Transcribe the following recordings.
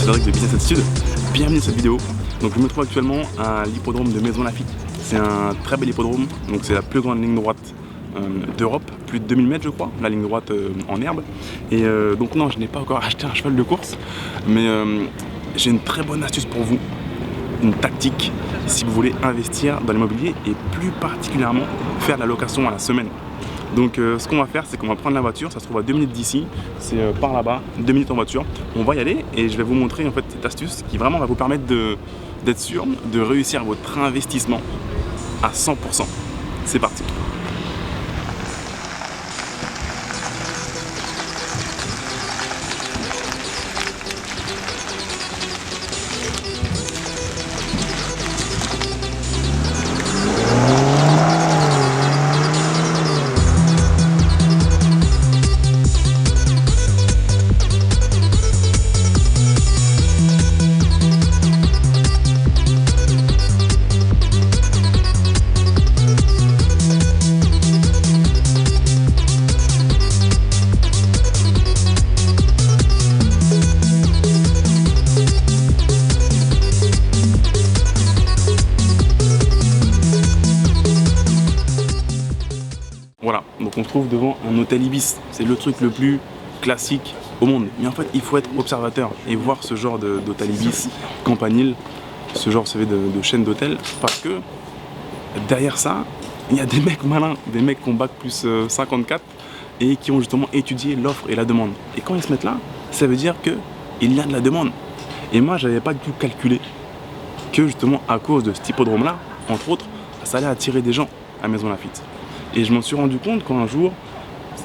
Cédric de Business Attitude. Bienvenue dans cette vidéo. Donc je me trouve actuellement à l'hippodrome de Maisons-Laffitte. C'est un très bel hippodrome, donc c'est la plus grande ligne droite d'Europe, plus de 2000 mètres je crois, la ligne droite en herbe. Et donc non, je n'ai pas encore acheté un cheval de course, mais j'ai une très bonne astuce pour vous, une tactique si vous voulez investir dans l'immobilier et plus particulièrement faire de la location à la semaine. Donc ce qu'on va faire, c'est qu'on va prendre la voiture, ça se trouve à 2 minutes d'ici, c'est par là-bas, 2 minutes en voiture. On va y aller et je vais vous montrer en fait cette astuce qui vraiment va vous permettre d'être sûr de réussir votre investissement à 100%. C'est parti. Voilà, donc on se trouve devant un hôtel Ibis. C'est le truc le plus classique au monde. Mais en fait, il faut être observateur et voir ce genre d'hôtel Ibis, Campanile, ce genre de chaîne d'hôtel, parce que derrière ça, il y a des mecs malins, des mecs qui ont bac plus 54 et qui ont justement étudié l'offre et la demande. Et quand ils se mettent là, ça veut dire qu'il y a de la demande. Et moi, j'avais pas du tout calculé que justement à cause de cet hippodrome-là, entre autres, ça allait attirer des gens à Maisons-Laffitte. Et je m'en suis rendu compte quand un jour,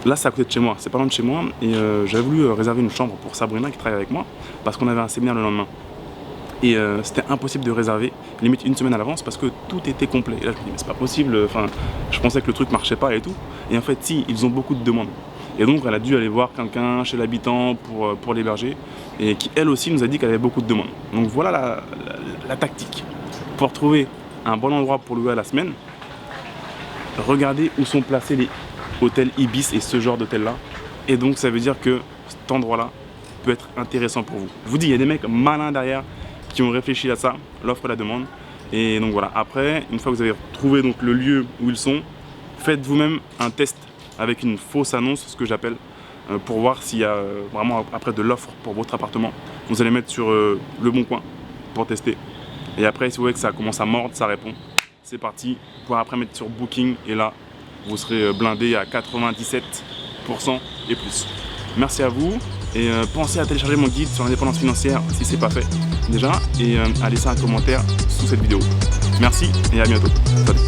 là c'est à côté de chez moi, c'est pas loin de chez moi, et j'avais voulu réserver une chambre pour Sabrina qui travaille avec moi, parce qu'on avait un séminaire le lendemain. Et c'était impossible de réserver, limite une semaine à l'avance, parce que tout était complet. Et là je me dis mais c'est pas possible, enfin je pensais que le truc marchait pas et tout. Et en fait si, ils ont beaucoup de demandes. Et donc elle a dû aller voir quelqu'un chez l'habitant pour l'héberger, et qui elle aussi nous a dit qu'elle avait beaucoup de demandes. Donc voilà la tactique. Pour trouver un bon endroit pour louer à la semaine, regardez où sont placés les hôtels Ibis et ce genre d'hôtel là. Et donc ça veut dire que cet endroit là peut être intéressant pour vous. Je vous dis, il y a des mecs malins derrière qui ont réfléchi à ça, l'offre et la demande. Et donc voilà, après, une fois que vous avez trouvé donc le lieu où ils sont, faites vous-même un test avec une fausse annonce, ce que j'appelle, pour voir s'il y a vraiment après de l'offre pour votre appartement. Vous allez mettre sur Le Bon Coin pour tester. Et après, si vous voyez que ça commence à mordre, ça répond. C'est parti, vous pouvez après mettre sur Booking et là, vous serez blindé à 97% et plus. Merci à vous et pensez à télécharger mon guide sur l'indépendance financière si ce n'est pas fait déjà et à laisser un commentaire sous cette vidéo. Merci et à bientôt. Salut.